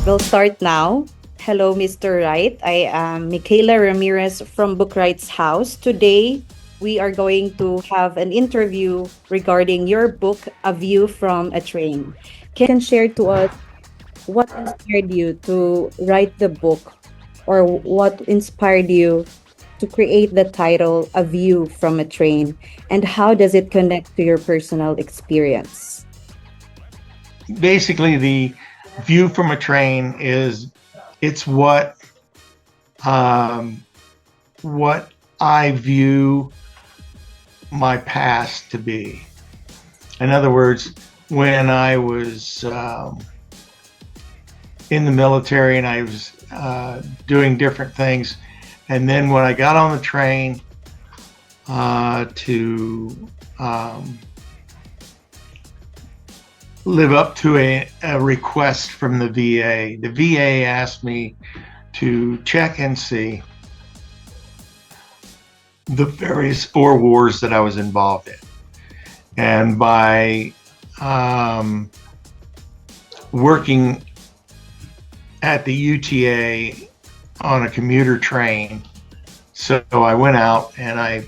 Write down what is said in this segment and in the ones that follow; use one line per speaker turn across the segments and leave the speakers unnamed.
We'll start now. Hello, Mr. Wright. I am Michaela Ramirez from Bookwrights House. Today, we are going to have an interview regarding your book, A View from a Train. Can you share to us what inspired you to write the book, or what inspired you to create the title, A View from a Train, and how does it connect to your personal experience?
Basically, the view from a train is it's um, what I view my past to be. In other words, when I was in the military and I was doing different things, and then when I got on the train to live up to a request from the VA. The VA asked me to check and see the various four wars that I was involved in. And by working at the UTA on a commuter train, so I went out and I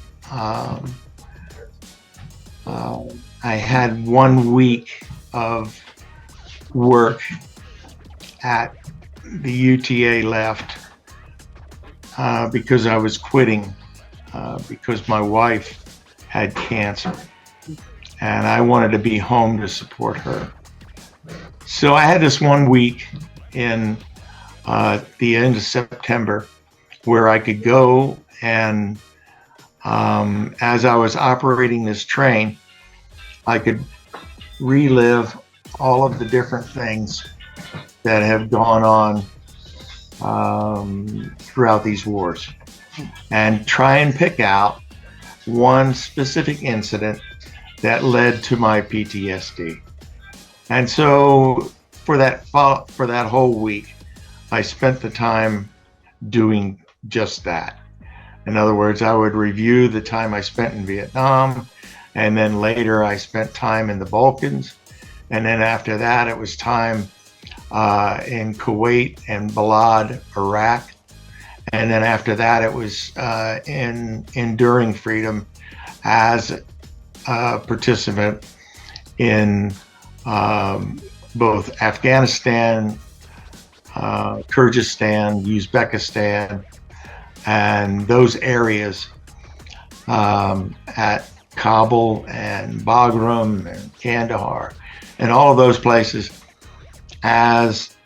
had 1 week of work at the UTA left because I was quitting because my wife had cancer and I wanted to be home to support her. So I had this 1 week in the end of September where I could go and as I was operating this train, I could relive all of the different things that have gone on throughout these wars and try and pick out one specific incident that led to my PTSD. And so for that whole week, I spent the time doing just that. In other words, I would review the time I spent in Vietnam, and then later I spent time in the Balkans. And then after that, it was time in Kuwait and Balad, Iraq. And then after that, it was in enduring freedom as a participant in both Afghanistan, Kyrgyzstan, Uzbekistan, and those areas at Kabul and Bagram and Kandahar and all of those places as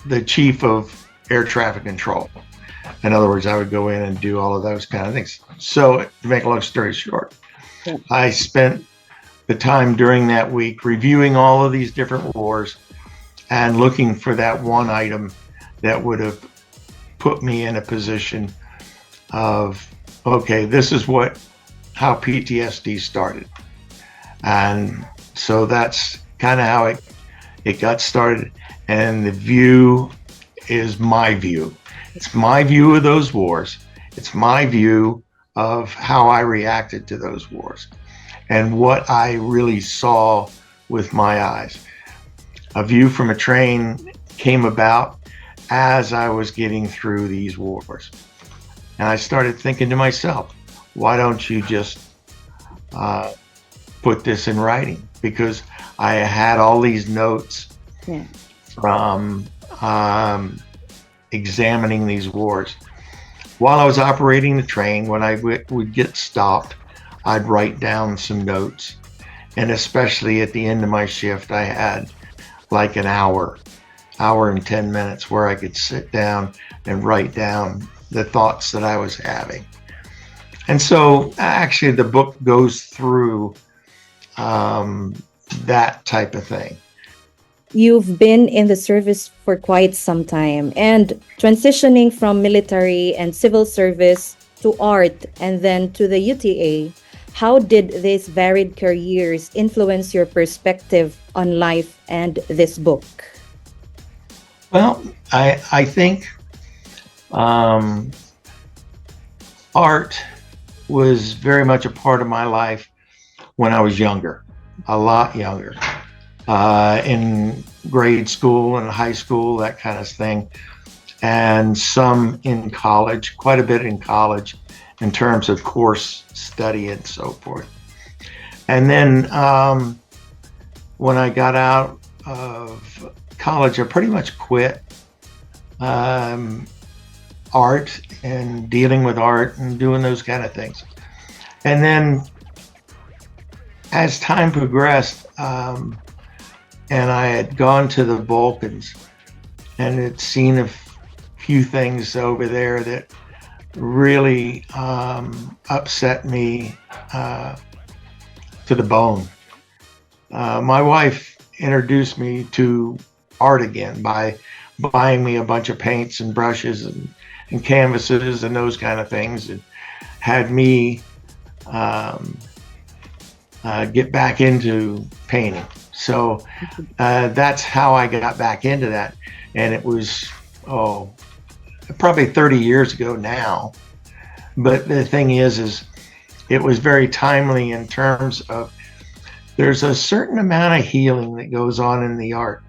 the chief of air traffic control. In other words, I would go in and do all of those kind of things. So to make a long story short, I spent the time during that week reviewing all of these different wars and looking for that one item that would have put me in a position of, okay, this is how PTSD started. And so that's kind of how it got started. And the view is my view. It's my view of those wars. It's my view of how I reacted to those wars and what I really saw with my eyes. A View from a Train came about as I was getting through these wars. And I started thinking to myself, why don't you just put this in writing? Because I had all these notes from examining these wars. While I was operating the train, when I would get stopped, I'd write down some notes. And especially at the end of my shift, I had like an hour and 10 minutes where I could sit down and write down the thoughts that I was having. And so actually the book goes through that type of thing.
You've been in the service for quite some time, and transitioning from military and civil service to art and then to the UTA, how did these varied careers influence your perspective on life and this book?
Well, I think art was very much a part of my life when I was younger, a lot younger. In grade school and high school, that kind of thing, and some in college, quite a bit in college in terms of course study and so forth. And then when I got out of college, I pretty much quit art and dealing with art and doing those kind of things. And then as time progressed, and I had gone to the Balkans and had seen a few things over there that really upset me to the bone. My wife introduced me to art again by buying me a bunch of paints and brushes and canvases and those kind of things, and had me get back into painting. So that's how I got back into that. And it was, probably 30 years ago now. But the thing is it was very timely in terms of there's a certain amount of healing that goes on in the art.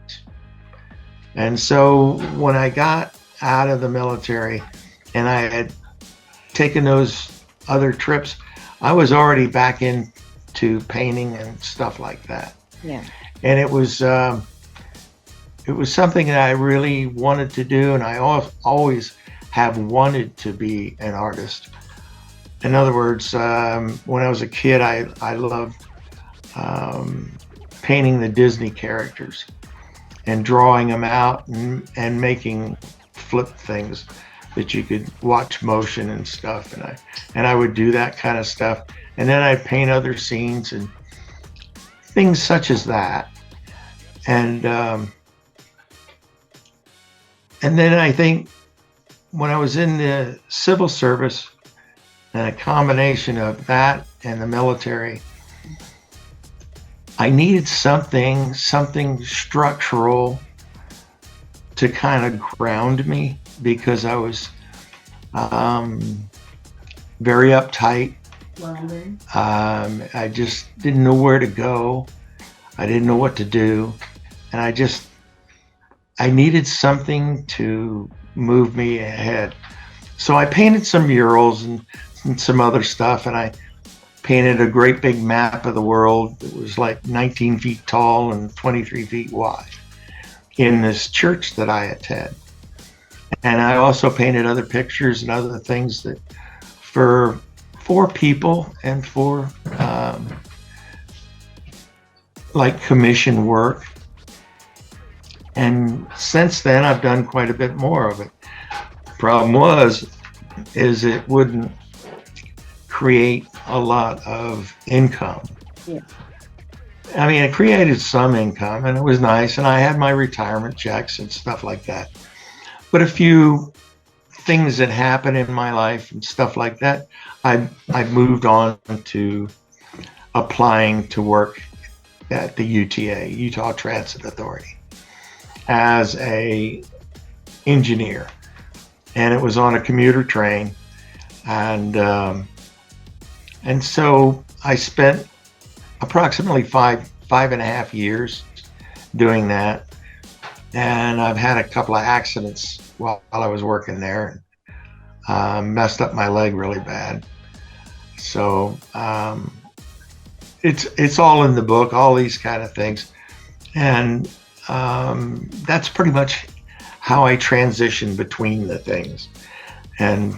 And so when I got out of the military and I had taken those other trips, I was already back into painting and stuff like that.
Yeah.
And it was something that I really wanted to do, and I always have wanted to be an artist. In other words, when I was a kid, I loved painting the Disney characters and drawing them out and making flip things that you could watch motion and stuff. And I would do that kind of stuff. And then I'd paint other scenes and things such as that. And then I think when I was in the civil service, and a combination of that and the military, I needed something structural to kind of ground me, because I was very uptight. I just didn't know where to go. I didn't know what to do. And I needed something to move me ahead. So I painted some murals and some other stuff, and I painted a great big map of the world that was like 19 feet tall and 23 feet wide in this church that I attend. And I also painted other pictures and other things that for people and for like commission work. And since then, I've done quite a bit more of it. Problem is it wouldn't create a lot of income.
Yeah.
I mean, it created some income, and it was nice, and I had my retirement checks and stuff like that. But a few things that happened in my life and stuff like that, I moved on to applying to work at the UTA, Utah Transit Authority, as a engineer. And it was on a commuter train, and so I spent approximately five and a half years doing that. And I've had a couple of accidents while I was working there, and messed up my leg really bad. So it's all in the book, all these kind of things. And that's pretty much how I transition between the things. And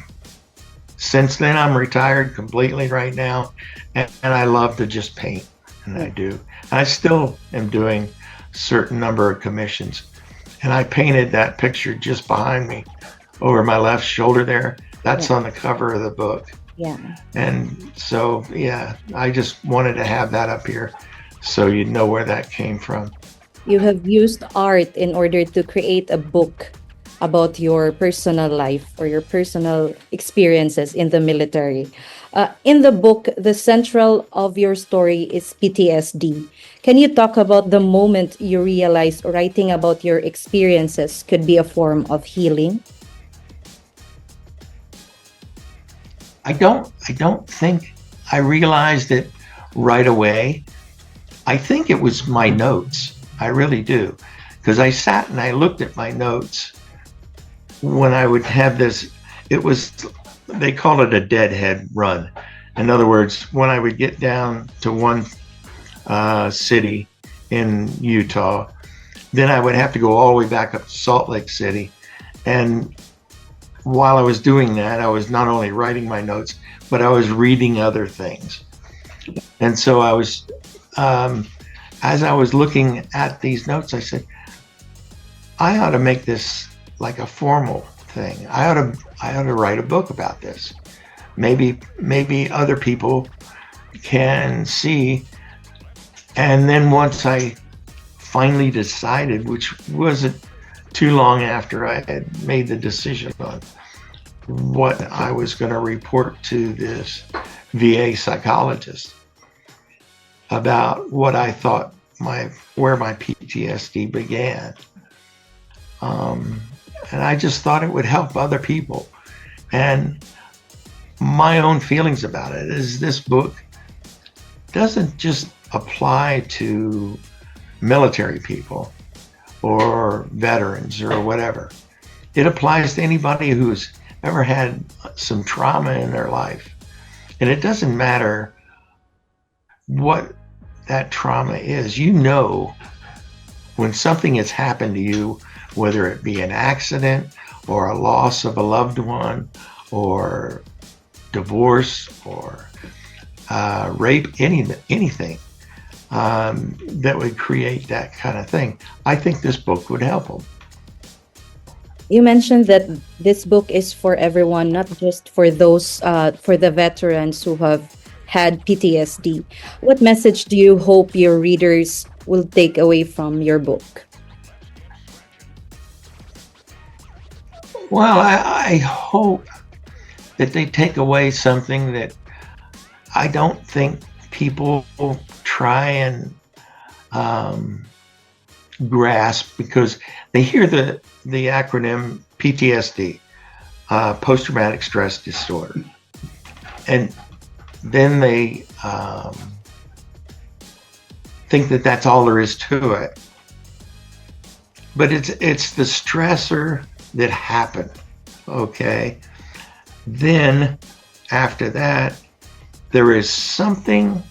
since then, I'm retired completely right now, and I love to just paint, and I do. I still am doing a certain number of commissions, and I painted that picture just behind me over my left shoulder there. That's on the cover of the book.
Yeah.
And so, yeah, I just wanted to have that up here so you'd know where that came from.
You have used art in order to create a book about your personal life or your personal experiences in the military. In the book, the central of your story is PTSD. Can you talk about the moment you realized writing about your experiences could be a form of healing?
I don't think I realized it right away. I think it was my notes. I really do. because I sat and I looked at my notes when I would have this. It was, they call it a deadhead run. In other words, when I would get down to one city in Utah, then I would have to go all the way back up to Salt Lake City. And while I was doing that, I was not only writing my notes, but I was reading other things. And so I was, as I was looking at these notes, I said, I ought to make this like a formal thing. I ought to write a book about this. Maybe other people can see. And then once I finally decided, which wasn't too long after I had made the decision on what I was going to report to this VA psychologist about what I thought where my PTSD began. And I just thought it would help other people. And my own feelings about it is this book doesn't just apply to military people or veterans or whatever. It applies to anybody who's ever had some trauma in their life. And it doesn't matter what that trauma is. You know, when something has happened to you, whether it be an accident or a loss of a loved one or divorce or rape, anything that would create that kind of thing. I think this book would help them.
You mentioned that this book is for everyone, not just for those, for the veterans who have had PTSD. What message do you hope your readers will take away from your book?
Well, I hope that they take away something that I don't think people try and grasp, because they hear the acronym PTSD, post-traumatic stress disorder, and then they think that that's all there is to it. But it's the stressor that happened. Okay, then after that, there is something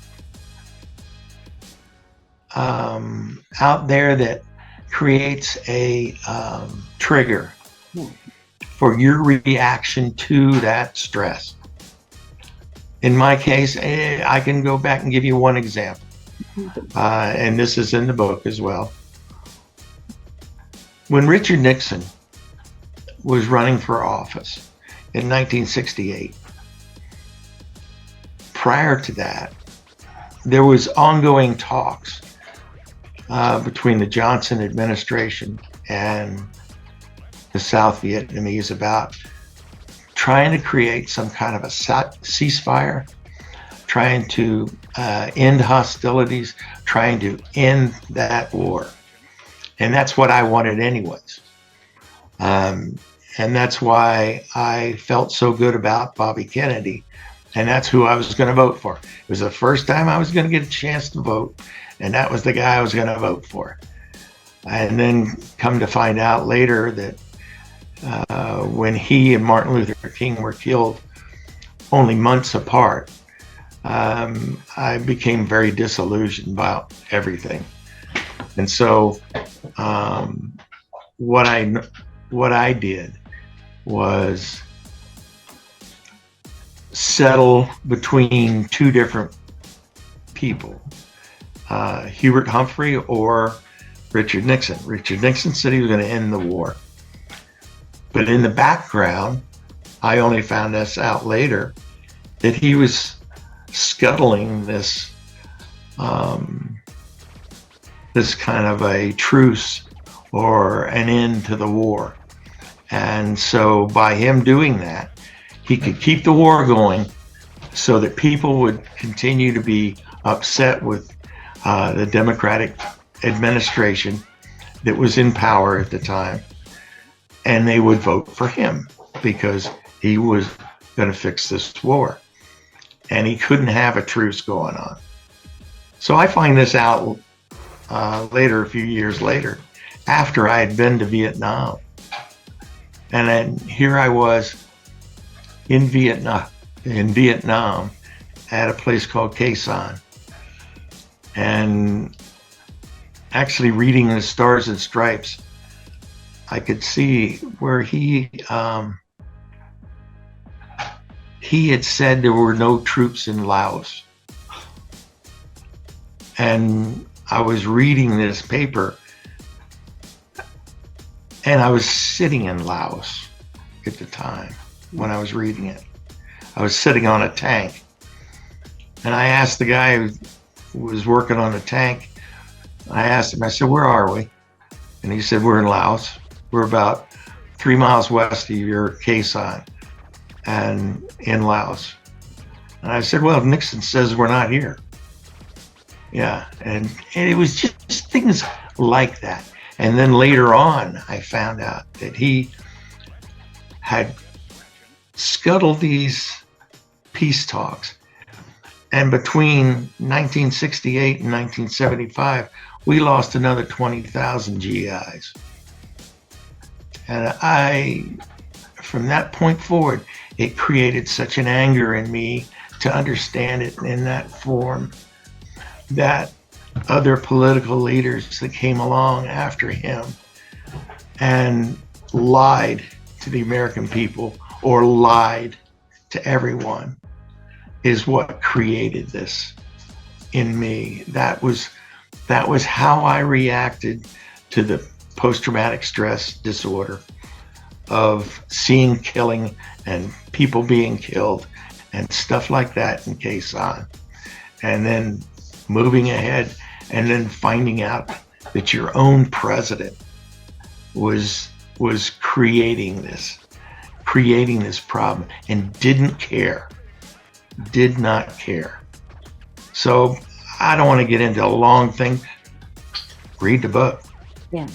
out there that creates a trigger for your reaction to that stress. In my case, I can go back and give you one example, and this is in the book as well. When Richard Nixon was running for office in 1968, prior to that, there was ongoing talks between the Johnson administration and the South Vietnamese about trying to create some kind of a ceasefire, trying to end hostilities, trying to end that war. And that's what I wanted anyways. And that's why I felt so good about Bobby Kennedy. And that's who I was going to vote for. It was the first time I was going to get a chance to vote. And that was the guy I was going to vote for. And then come to find out later that when he and Martin Luther King were killed only months apart, I became very disillusioned about everything. And so what I did was settle between two different people, Hubert Humphrey or Richard Nixon. Richard Nixon said he was going to end the war. But in the background, I only found this out later, that he was scuttling this this kind of a truce or an end to the war. And so by him doing that, he could keep the war going so that people would continue to be upset with the Democratic administration that was in power at the time. And they would vote for him because he was going to fix this war. And he couldn't have a truce going on. So I find this out later, a few years later, after I had been to Vietnam. And then here I was in Vietnam at a place called Khe Sanh. And actually reading the Stars and Stripes, I could see where he had said there were no troops in Laos. And I was reading this paper, and I was sitting in Laos at the time when I was reading it. I was sitting on a tank, and I asked the guy who was working on the tank, I asked him, I said, "Where are we?" And he said, "We're in Laos. We're about 3 miles west of your Khe Sanh and in Laos." And I said, "Well, Nixon says we're not here." Yeah, and it was just things like that. And then later on, I found out that he had scuttled these peace talks. And between 1968 and 1975, we lost another 20,000 GIs. And from that point forward, it created such an anger in me to understand it in that form, that other political leaders that came along after him and lied to the American people or lied to everyone is what created this in me. That was how I reacted to the post-traumatic stress disorder of seeing killing and people being killed and stuff like that in Khe Sanh. And then moving ahead and then finding out that your own president was creating this problem and did not care. So I don't want to get into a long thing. Read the book.
Yeah.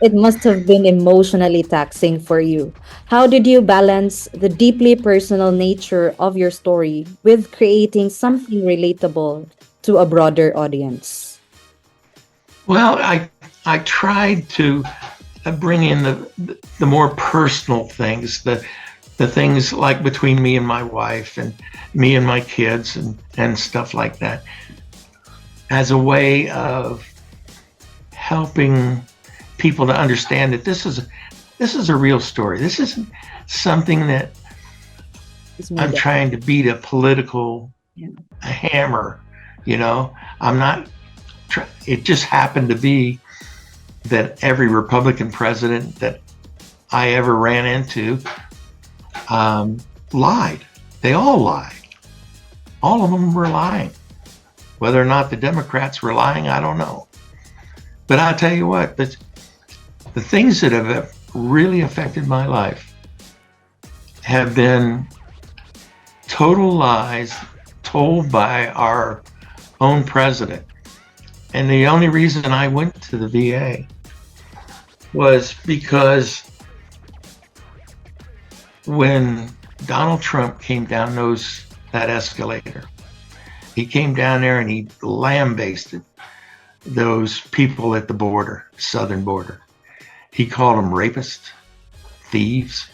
It must have been emotionally taxing for you. How did you balance the deeply personal nature of your story with creating something relatable to a broader audience?
Well, I tried to bring in the more personal things, the things like between me and my wife and me and my kids and stuff like that, as a way of helping people to understand that this is a real story. This isn't something that I'm trying to beat a political hammer. I'm not. It just happened to be that every Republican president that I ever ran into lied. They all lied. All of them were lying. Whether or not the Democrats were lying, I don't know. But I'll tell you what, the things that have really affected my life have been total lies told by our own president. And the only reason I went to the VA was because when Donald Trump came down that escalator, he came down there and he lambasted those people at the border, southern border. He called them rapists, thieves,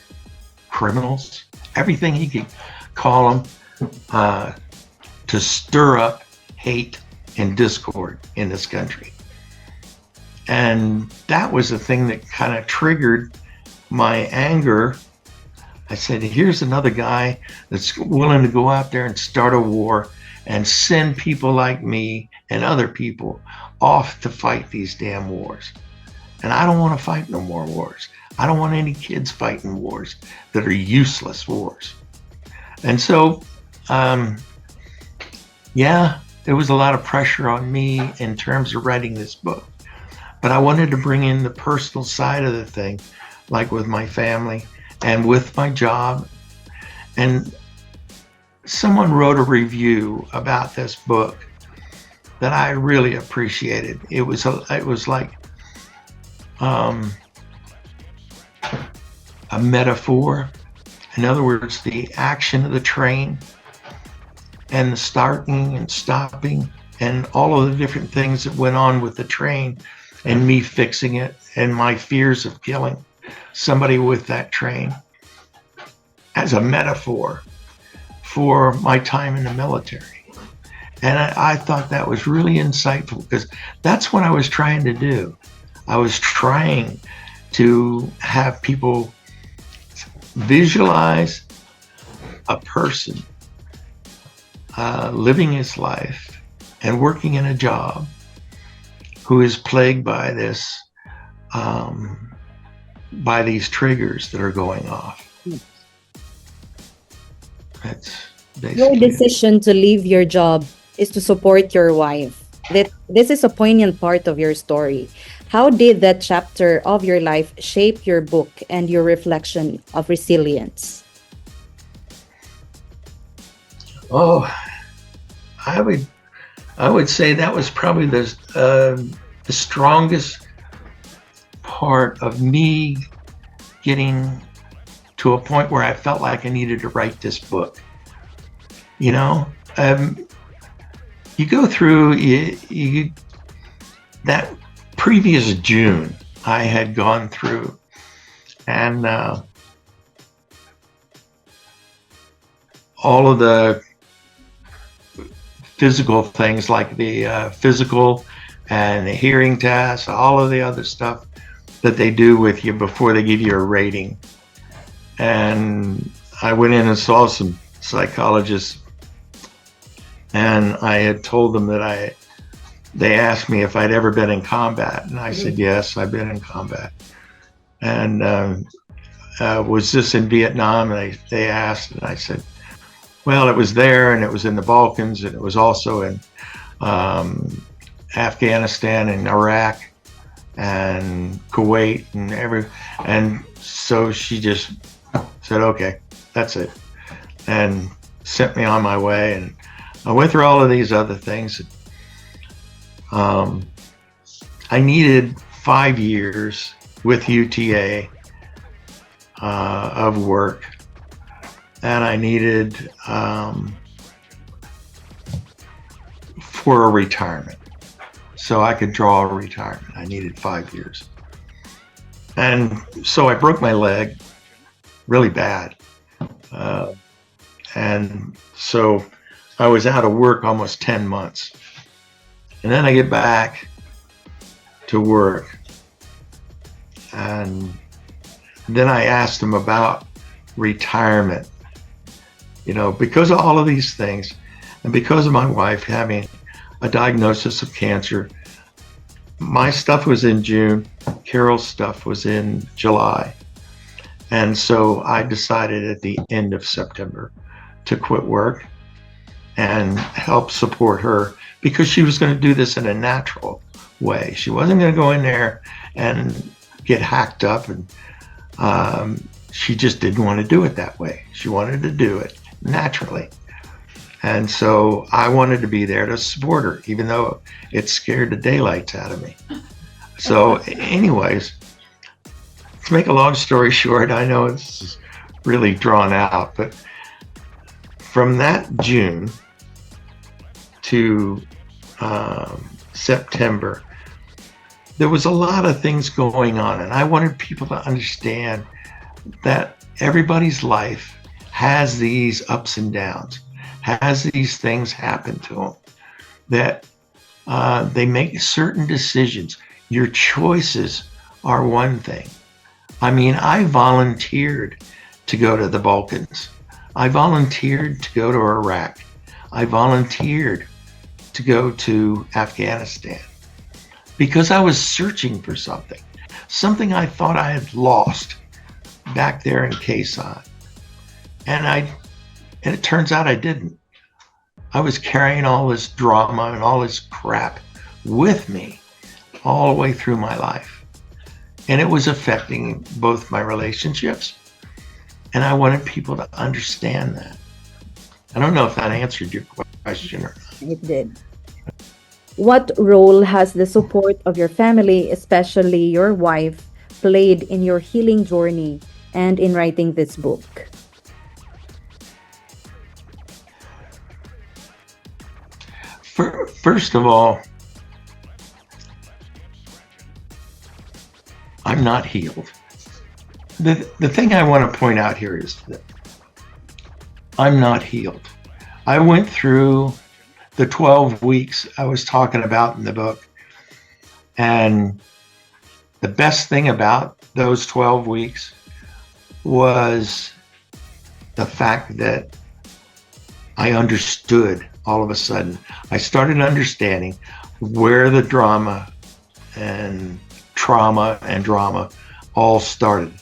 criminals, everything he could call them to stir up hate and discord in this country. And that was the thing that kind of triggered my anger. I said, here's another guy that's willing to go out there and start a war and send people like me and other people off to fight these damn wars. And I don't want to fight no more wars. I don't want any kids fighting wars that are useless wars. And so, there was a lot of pressure on me in terms of writing this book. But I wanted to bring in the personal side of the thing, like with my family and with my job. And someone wrote a review about this book that I really appreciated. It was like a metaphor. In other words, the action of the train and the starting and stopping and all of the different things that went on with the train and me fixing it and my fears of killing somebody with that train as a metaphor for my time in the military. And I thought that was really insightful because that's what I was trying to do. I was trying to have people visualize a person living his life and working in a job who is plagued by this, by these triggers that are going off. That's
Your
basically it.
decision to leave your job is to support your wife. That this is a poignant part of your story. How did that chapter of your life shape your book and your reflection of resilience?
Oh, I would I would say that was probably the strongest part of me getting to a point where I felt like I needed to write this book. You know, you go through that previous June I had gone through, and all of the physical things like the physical and the hearing tests, all of the other stuff that they do with you before they give you a rating. And I went in and saw some psychologists, and I had told them that they asked me if I'd ever been in combat, and I said, yes, I've been in combat. And was this in Vietnam? And they asked, and I said, well, it was there, and it was in the Balkans, and it was also in Afghanistan and Iraq and Kuwait and so she just said, okay, that's it, and sent me on my way. And I went through all of these other things. I needed 5 years with UTA of work, and I needed for a retirement. So I could draw a retirement. I needed 5 years. And so I broke my leg really bad. And so I was out of work almost 10 months. And then I get back to work. And then I asked them about retirement. You know, because of all of these things, and because of my wife having a diagnosis of cancer, my stuff was in June, Carol's stuff was in July. And so I decided at the end of September to quit work and help support her, because she was going to do this in a natural way. She wasn't going to go in there and get hacked up, and she just didn't want to do it that way. She wanted to do it naturally. And so I wanted to be there to support her, even though it scared the daylights out of me. So anyways, to make a long story short, I know it's really drawn out, but from that June to September, there was a lot of things going on. And I wanted people to understand that everybody's life has these ups and downs, has these things happen to them, that they make certain decisions. Your choices are one thing. I mean, I volunteered to go to the Balkans. I volunteered to go to Iraq. I volunteered to go to Afghanistan because I was searching for something I thought I had lost back there in Khe Sanh. And it turns out I didn't. I was carrying all this drama and all this crap with me all the way through my life. And it was affecting both my relationships, and I wanted people to understand that. I don't know if that answered your question or not.
It did. What role has the support of your family, especially your wife, played in your healing journey and in writing this book?
First of all, I'm not healed. The thing I want to point out here is that I'm not healed. I went through the 12 weeks I was talking about in the book. And the best thing about those 12 weeks was the fact that I understood all of a sudden. I started understanding where the drama and trauma and drama all started.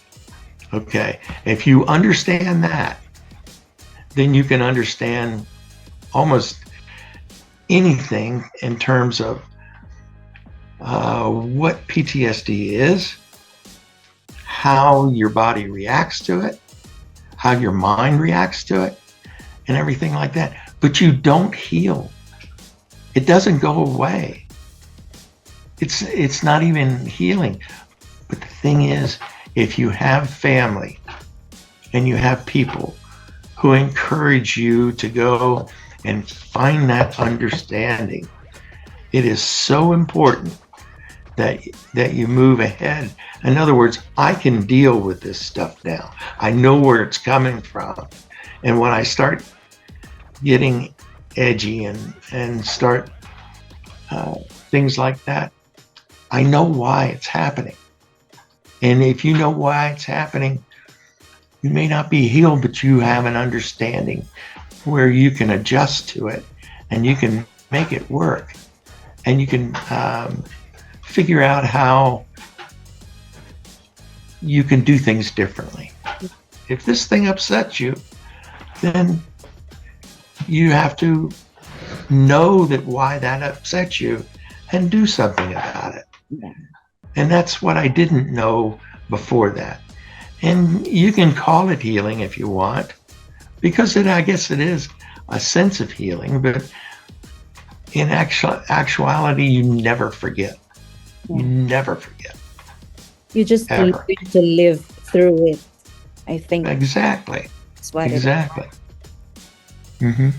Okay, if you understand that, then you can understand almost anything in terms of what PTSD is, how your body reacts to it, how your mind reacts to it, and everything like that. But you don't heal. It doesn't go away. It's not even healing. But the thing is, if you have family and you have people who encourage you to go and find that understanding, it is so important that you move ahead. In other words, I can deal with this stuff now. I know where it's coming from. And when I start getting edgy and start things like that, I know why it's happening. And if you know why it's happening, you may not be healed, but you have an understanding where you can adjust to it and you can make it work. And you can figure out how you can do things differently. If this thing upsets you, then you have to know that why that upsets you and do something about it.
Yeah.
And that's what I didn't know before that. And you can call it healing if you want, because I guess it is a sense of healing, but in actuality, you never forget. You never forget.
You just learn
Ever.
to live through it. I think
Exactly.
that's what it is.
Exactly. Mm-hmm.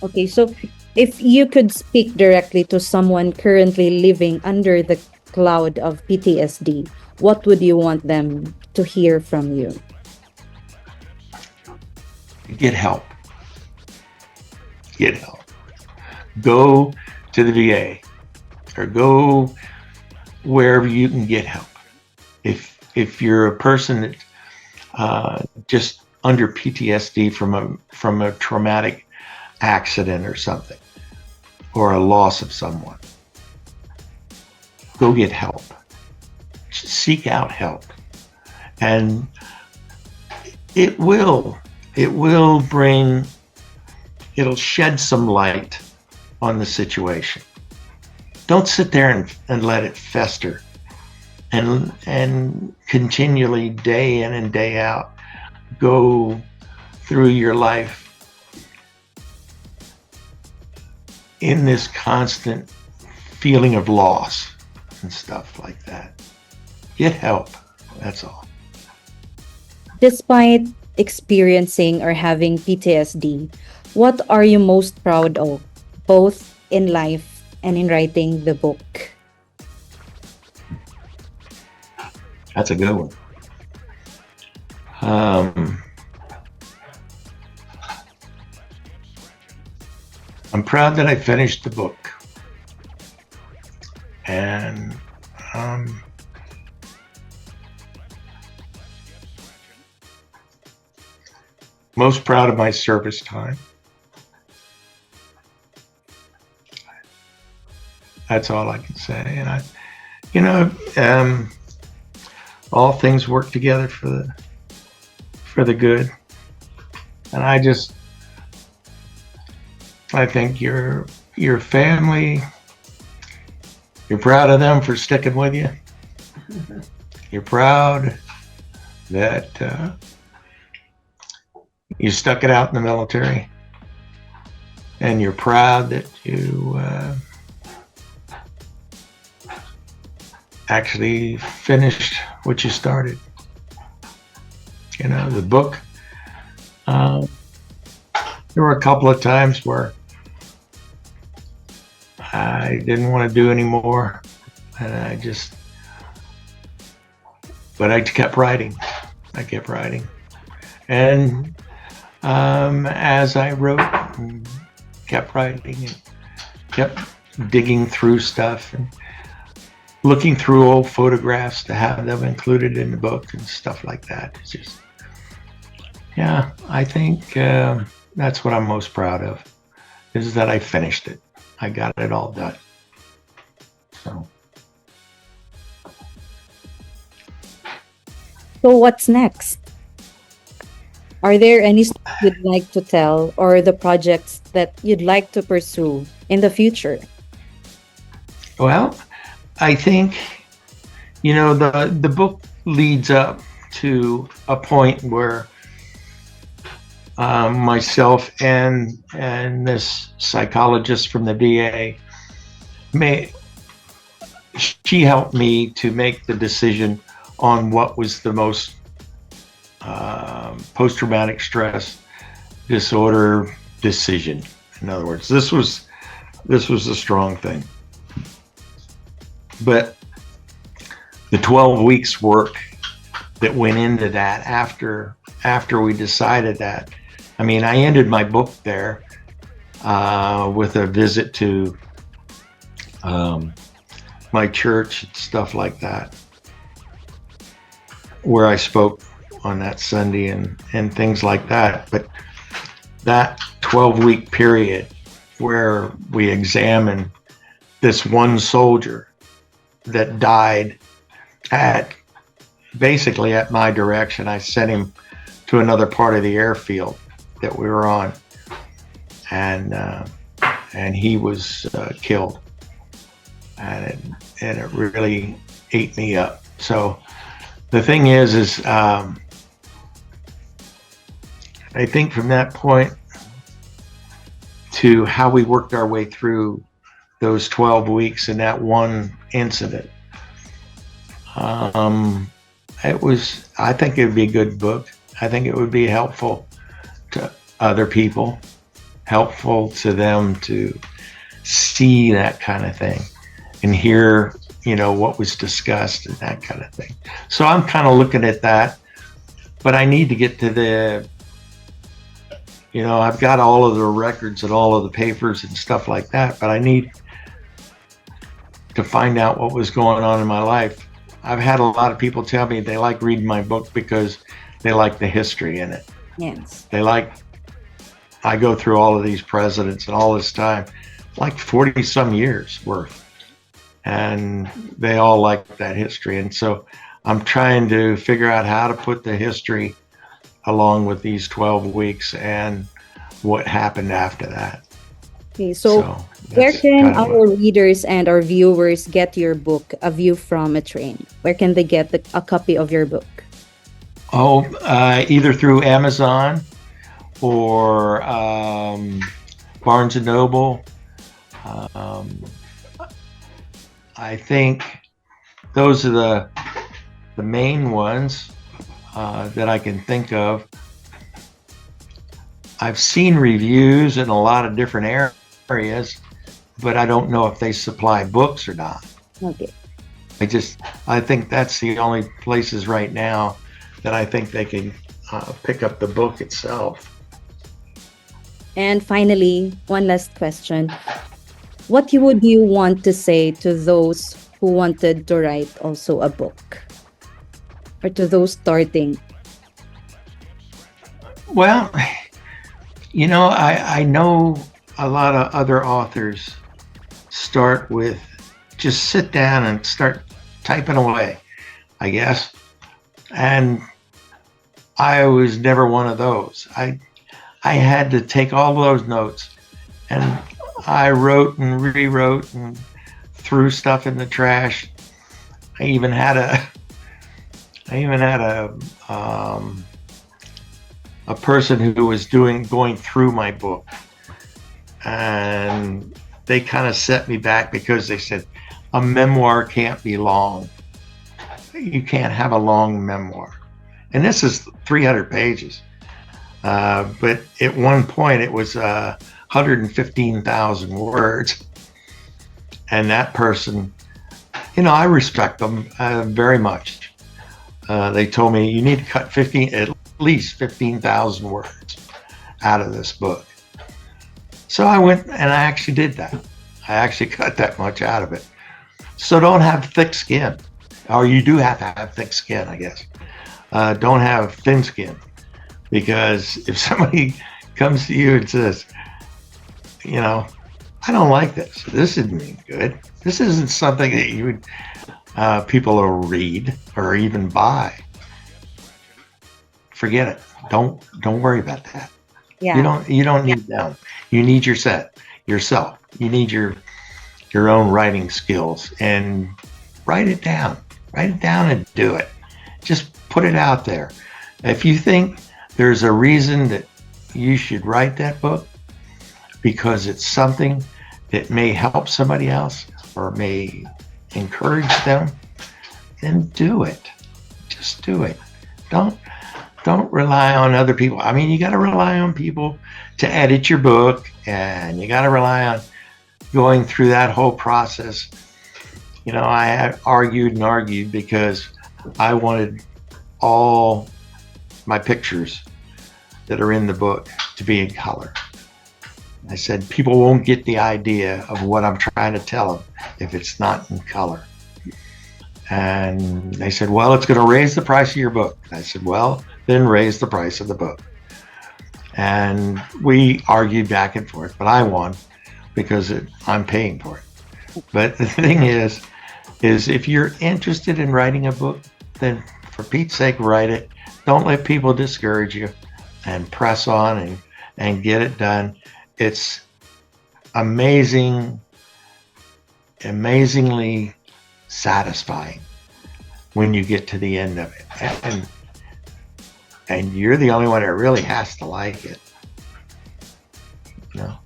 Okay, so if you could speak directly to someone currently living under the cloud of PTSD, what would you want them to hear from you?
Get help. Get help. Go to the VA or go wherever you can get help. If you're a person that just under PTSD from a traumatic accident or something, or a loss of someone, go get help. Seek out help, and it'll shed some light on the situation. Don't sit there and let it fester and continually, day in and day out, go through your life in this constant feeling of loss and stuff like that. Get help. That's all.
Despite experiencing or having PTSD, what are you most proud of, both in life and in writing the book?
That's a good one. I'm proud that I finished the book. And most proud of my service time. That's all I can say. And all things work together for the good. And I think your family, you're proud of them for sticking with you. You're proud that you stuck it out in the military, and you're proud that you actually finished what you started. The book, there were a couple of times where I didn't want to do anymore, and I just but I kept writing. I kept writing. And as I wrote and kept writing and kept digging through stuff and looking through old photographs to have them included in the book and stuff like that. It's just, yeah, I think that's what I'm most proud of, is that I finished it. I got it all done. So.
So what's next? Are there any stories you'd like to tell or the projects that you'd like to pursue in the future?
Well, I think, the book leads up to a point where myself and this psychologist from the VA she helped me to make the decision on what was the most post-traumatic stress disorder decision. In other words, this was a strong thing. But the 12 weeks work that went into that after we decided that, I mean, I ended my book there with a visit to my church and stuff like that, where I spoke on that Sunday and things like that. But that 12-week period where we examined this one soldier that died basically at my direction. I sent him to another part of the airfield that we were on, and he was killed, and it really ate me up. So the thing is I think from that point to how we worked our way through those 12 weeks and that one incident, I think it would be a good book. I think it would be helpful to other people, helpful to them to see that kind of thing and hear, what was discussed and that kind of thing. So I'm kind of looking at that, but I need to get to I've got all of the records and all of the papers and stuff like that, but I need to find out what was going on in my life. I've had a lot of people tell me they like reading my book because they like the history in it.
Yes.
I go through all of these presidents and all this time, like 40 some years worth. And they all like that history. And so I'm trying to figure out how to put the history along with these 12 weeks and what happened after that.
Okay, so where can
kind of
our readers and our viewers get your book, A View from a Train? Where can they get a copy of your book?
Either through Amazon or Barnes and Noble. I think those are the main ones that I can think of. I've seen reviews in a lot of different areas, but I don't know if they supply books or not.
Okay.
I think that's the only places right now that I think they can pick up the book itself.
And finally, one last question. What would you want to say to those who wanted to write also a book? Or to those starting?
Well, I know a lot of other authors start with just sit down and start typing away, I guess. And I was never one of those. I had to take all those notes, and I wrote and rewrote and threw stuff in the trash. I even had a person who was going through my book, and they kind of set me back because they said a memoir can't be long. You can't have a long memoir, and this is 300 pages. But at one point it was 115,000 words, and that person, I respect them very much. they told me you need to cut at least 15,000 words out of this book. So I went and I actually did that. I actually cut that much out of it. So don't have thick skin, or you do have to have thick skin, I guess. Don't have thin skin, because if somebody comes to you and says, you know, I don't like this. This isn't any good. This isn't something that you would people will read or even buy. Forget it. Don't worry about that.
Yeah.
You don't need them. You need yourself. You need your own writing skills, and write it down. Write it down and do it. Just put it out there. If you think there's a reason that you should write that book because it's something that may help somebody else or may encourage them, then do it. Just do it. Don't rely on other people. I mean, you got to rely on people to edit your book, and you got to rely on going through that whole process. You know, I had argued and argued because I wanted all my pictures that are in the book to be in color. I said, people won't get the idea of what I'm trying to tell them if it's not in color. And they said, well, it's going to raise the price of your book. I said, well, then raise the price of the book. And we argued back and forth, but I won because I'm paying for it. But the thing is if you're interested in writing a book, then for Pete's sake, write it. Don't let people discourage you, and press on and get it done. It's amazingly satisfying when you get to the end of it. And you're the only one that really has to like it. You know?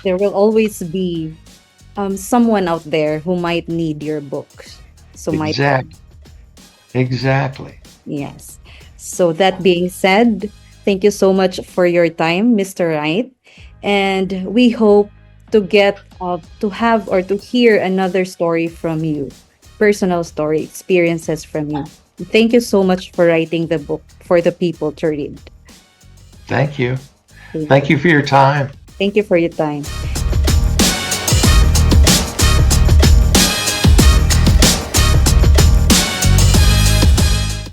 There will always be someone out there who might need your books. So
Exactly.
yes. So that being said, thank you so much for your time, Mr. Wright. And we hope to get to have or to hear another story from you, personal story, experiences from you. Thank you so much for writing the book for the people to read.
Thank you. Thank you for your time.
Thank you for your time.